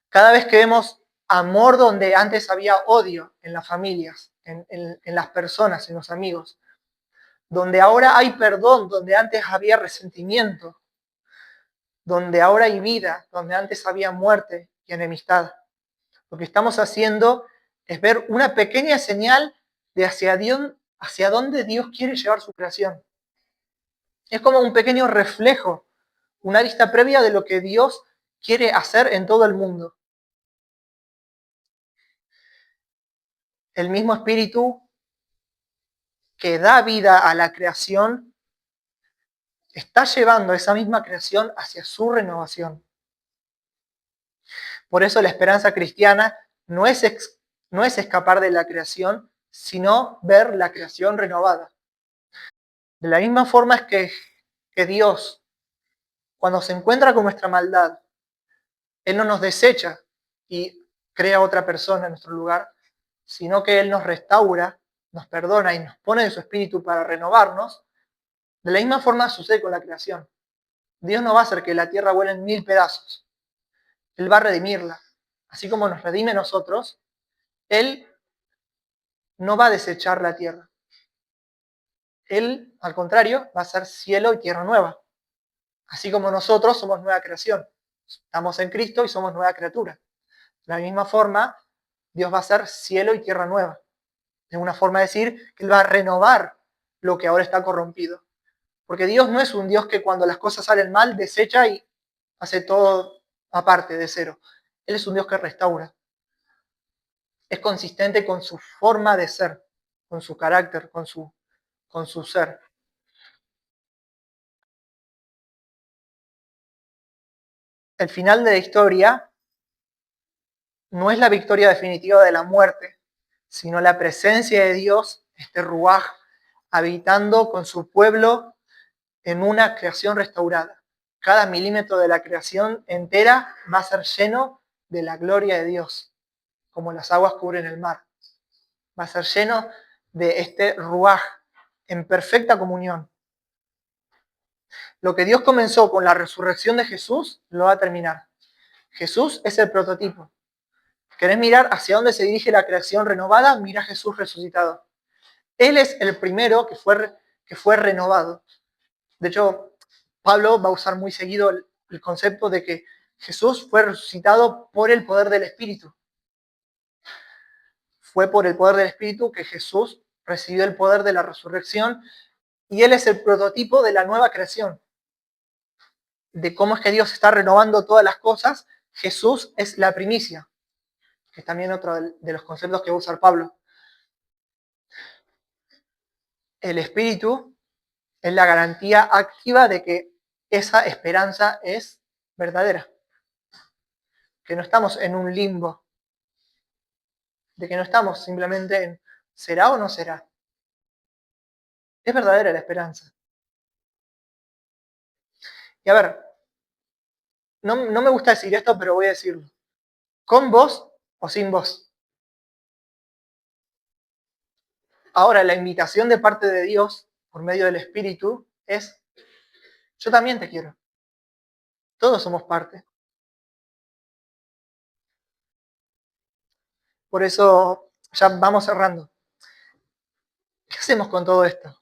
Cada vez que vemos amor donde antes había odio en las familias, en las personas, en los amigos, donde ahora hay perdón, donde antes había resentimiento, donde ahora hay vida, donde antes había muerte y enemistad. Lo que estamos haciendo es ver una pequeña señal de hacia dónde Dios quiere llevar su creación. Es como un pequeño reflejo, una vista previa de lo que Dios quiere hacer en todo el mundo. El mismo espíritu que da vida a la creación está llevando esa misma creación hacia su renovación. Por eso la esperanza cristiana no es escapar de la creación, sino ver la creación renovada. De la misma forma es que Dios, cuando se encuentra con nuestra maldad, Él no nos desecha y crea otra persona en nuestro lugar, sino que Él nos restaura, nos perdona y nos pone de su espíritu para renovarnos. De la misma forma sucede con la creación. Dios no va a hacer que la tierra vuele en 1000 pedazos. Él va a redimirla. Así como nos redime a nosotros, Él no va a desechar la tierra. Él, al contrario, va a ser cielo y tierra nueva. Así como nosotros somos nueva creación. Estamos en Cristo y somos nueva criatura. De la misma forma, Dios va a ser cielo y tierra nueva. Es una forma de decir que Él va a renovar lo que ahora está corrompido. Porque Dios no es un Dios que cuando las cosas salen mal desecha y hace todo aparte de cero. Él es un Dios que restaura. Es consistente con su forma de ser, con su carácter, con su ser. El final de la historia no es la victoria definitiva de la muerte, sino la presencia de Dios, este Ruaj, habitando con su pueblo en una creación restaurada. Cada milímetro de la creación entera va a ser lleno de la gloria de Dios, como las aguas cubren el mar. Va a ser lleno de este Ruaj en perfecta comunión. Lo que Dios comenzó con la resurrección de Jesús, lo va a terminar. Jesús es el prototipo. ¿Querés mirar hacia dónde se dirige la creación renovada? Mira a Jesús resucitado. Él es el primero que fue renovado. De hecho, Pablo va a usar muy seguido el concepto de que Jesús fue resucitado por el poder del Espíritu. Fue por el poder del Espíritu que Jesús recibió el poder de la resurrección y Él es el prototipo de la nueva creación. De cómo es que Dios está renovando todas las cosas, Jesús es la primicia, que es también otro de los conceptos que va a usar Pablo. El Espíritu es la garantía activa de que esa esperanza es verdadera, que no estamos en un limbo, de que no estamos simplemente en ¿será o no será? Es verdadera la esperanza. Y a ver, no me gusta decir esto, pero voy a decirlo. ¿Con vos o sin vos? Ahora, la invitación de parte de Dios, por medio del Espíritu, es, yo también te quiero. Todos somos parte. Por eso, ya vamos cerrando. ¿Qué hacemos con todo esto?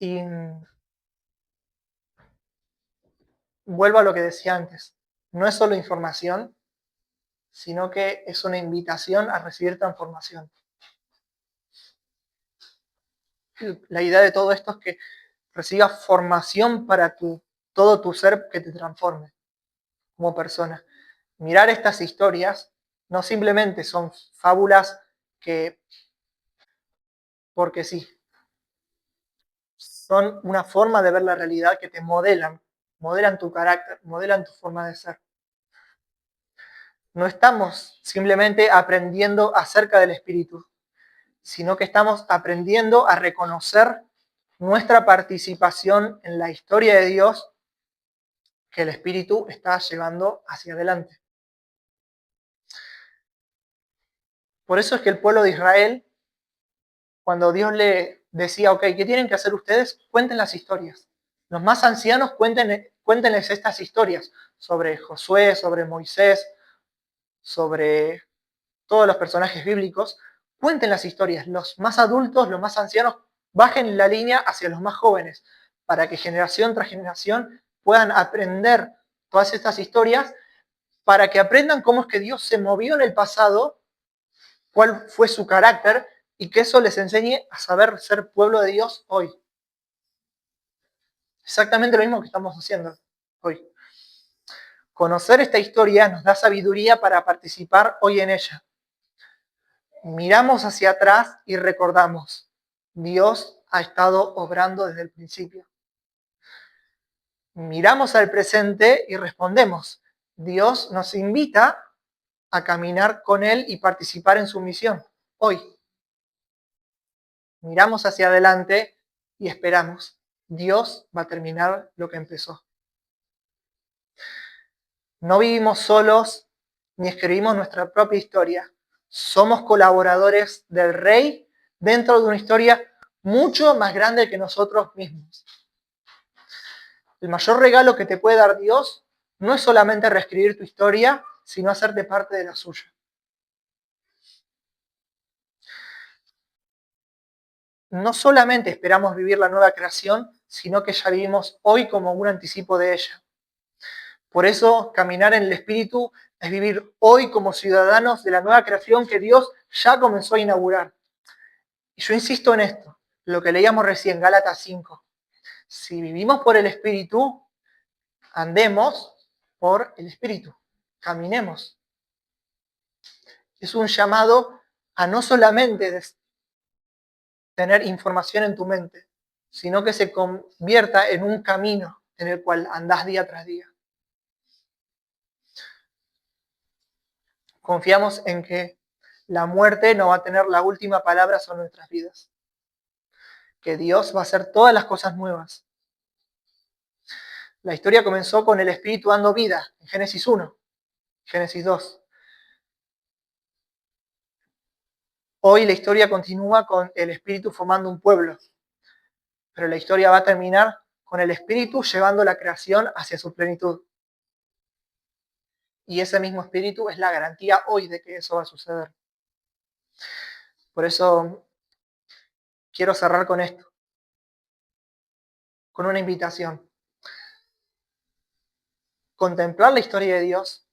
Y vuelvo a lo que decía antes. No es solo información, sino que es una invitación a recibir transformación. La idea de todo esto es que recibas formación para todo tu ser que te transforme como persona. Mirar estas historias no simplemente son fábulas que, porque sí, son una forma de ver la realidad que te modelan tu carácter, modelan tu forma de ser. No estamos simplemente aprendiendo acerca del Espíritu, sino que estamos aprendiendo a reconocer nuestra participación en la historia de Dios que el Espíritu está llevando hacia adelante. Por eso es que el pueblo de Israel, cuando Dios le decía, ok, ¿qué tienen que hacer ustedes? Cuenten las historias. Los más ancianos cuéntenles estas historias sobre Josué, sobre Moisés, sobre todos los personajes bíblicos. Cuenten las historias. Los más adultos, los más ancianos, bajen la línea hacia los más jóvenes, para que generación tras generación puedan aprender todas estas historias, para que aprendan cómo es que Dios se movió en el pasado, cuál fue su carácter, y que eso les enseñe a saber ser pueblo de Dios hoy. Exactamente lo mismo que estamos haciendo hoy. Conocer esta historia nos da sabiduría para participar hoy en ella. Miramos hacia atrás y recordamos, Dios ha estado obrando desde el principio. Miramos al presente y respondemos, Dios nos invita a caminar con Él y participar en su misión hoy. Miramos hacia adelante y esperamos, Dios va a terminar lo que empezó. No vivimos solos ni escribimos nuestra propia historia. Somos colaboradores del Rey dentro de una historia mucho más grande que nosotros mismos. El mayor regalo que te puede dar Dios no es solamente reescribir tu historia, sino hacerte parte de la suya. No solamente esperamos vivir la nueva creación, sino que ya vivimos hoy como un anticipo de ella. Por eso, caminar en el Espíritu es vivir hoy como ciudadanos de la nueva creación que Dios ya comenzó a inaugurar. Y yo insisto en esto, lo que leíamos recién, Gálatas 5. Si vivimos por el Espíritu, andemos por el Espíritu, caminemos. Es un llamado a no solamente tener información en tu mente, sino que se convierta en un camino en el cual andás día tras día. Confiamos en que la muerte no va a tener la última palabra sobre nuestras vidas, que Dios va a hacer todas las cosas nuevas. La historia comenzó con el Espíritu dando vida, en Génesis 1, Génesis 2. Hoy la historia continúa con el Espíritu formando un pueblo, pero la historia va a terminar con el Espíritu llevando la creación hacia su plenitud. Y ese mismo Espíritu es la garantía hoy de que eso va a suceder. Por eso quiero cerrar con esto, con una invitación. Contemplar la historia de Dios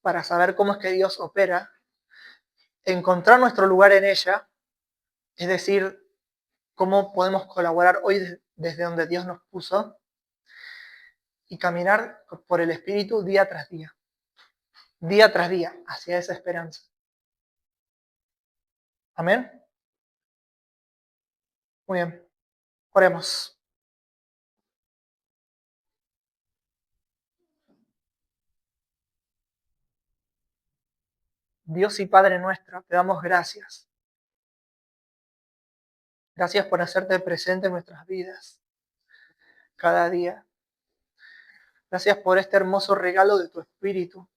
para saber cómo es que Dios opera, encontrar nuestro lugar en ella, es decir, cómo podemos colaborar hoy desde donde Dios nos puso, y caminar por el Espíritu día tras día, hacia esa esperanza. Amén. Muy bien, oremos. Dios y Padre nuestro, te damos gracias. Gracias por hacerte presente en nuestras vidas cada día. Gracias por este hermoso regalo de tu Espíritu,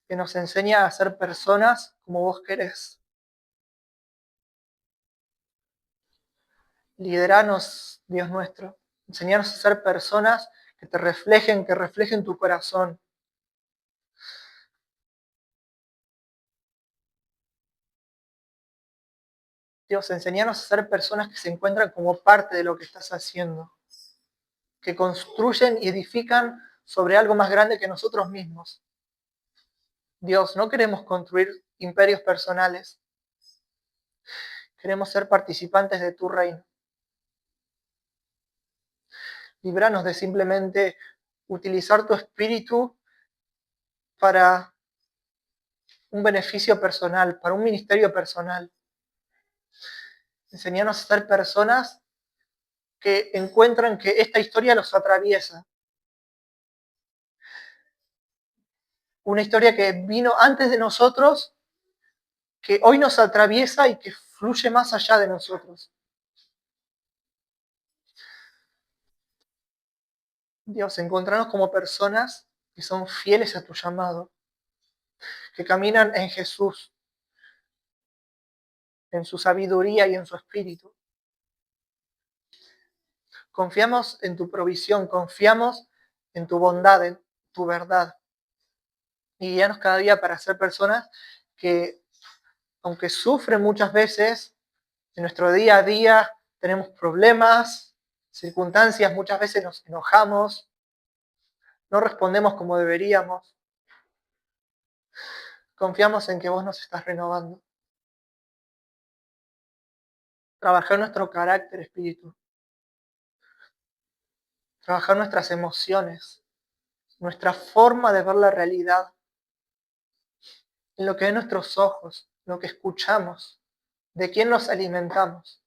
que nos enseña a ser personas como vos querés. Lideranos, Dios nuestro. Enseñarnos a ser personas que reflejen tu corazón. Dios, enseñarnos a ser personas que se encuentran como parte de lo que estás haciendo, que construyen y edifican sobre algo más grande que nosotros mismos. Dios, no queremos construir imperios personales, queremos ser participantes de tu reino. Líbranos de simplemente utilizar tu espíritu para un beneficio personal, para un ministerio personal. Enseñarnos a ser personas que encuentran que esta historia los atraviesa. Una historia que vino antes de nosotros, que hoy nos atraviesa y que fluye más allá de nosotros. Dios, encontrarnos como personas que son fieles a tu llamado, que caminan en Jesús, en su sabiduría y en su espíritu. Confiamos en tu provisión, confiamos en tu bondad, en tu verdad. Y guíanos cada día para ser personas que, aunque sufren muchas veces, en nuestro día a día tenemos problemas, circunstancias, muchas veces nos enojamos, no respondemos como deberíamos. Confiamos en que vos nos estás renovando. Trabajar nuestro carácter, espíritu. Trabajar nuestras emociones, nuestra forma de ver la realidad, en lo que ven nuestros ojos, lo que escuchamos, de quién nos alimentamos.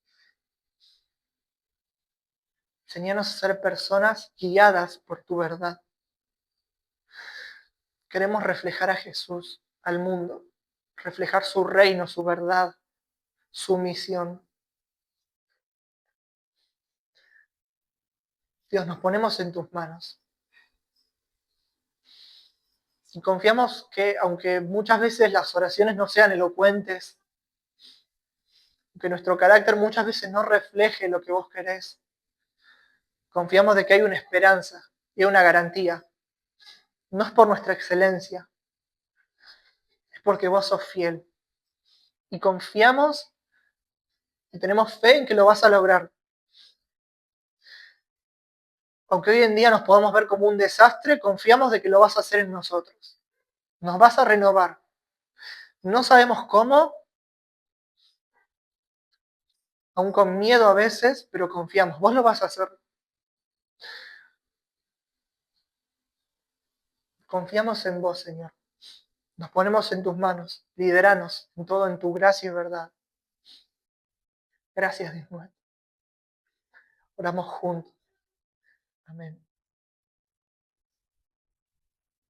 Enseñanos a ser personas guiadas por tu verdad. Queremos reflejar a Jesús al mundo, reflejar su reino, su verdad, su misión. Dios, nos ponemos en tus manos. Y confiamos que aunque muchas veces las oraciones no sean elocuentes, que nuestro carácter muchas veces no refleje lo que vos querés, confiamos de que hay una esperanza y una garantía. No es por nuestra excelencia, es porque vos sos fiel. Y confiamos y tenemos fe en que lo vas a lograr. Aunque hoy en día nos podamos ver como un desastre, confiamos de que lo vas a hacer en nosotros. Nos vas a renovar. No sabemos cómo, aún con miedo a veces, pero confiamos. Vos lo vas a hacer. Confiamos en vos, Señor. Nos ponemos en tus manos. Lideranos en todo, en tu gracia y verdad. Gracias, Dios nuestro. Oramos juntos. Amén.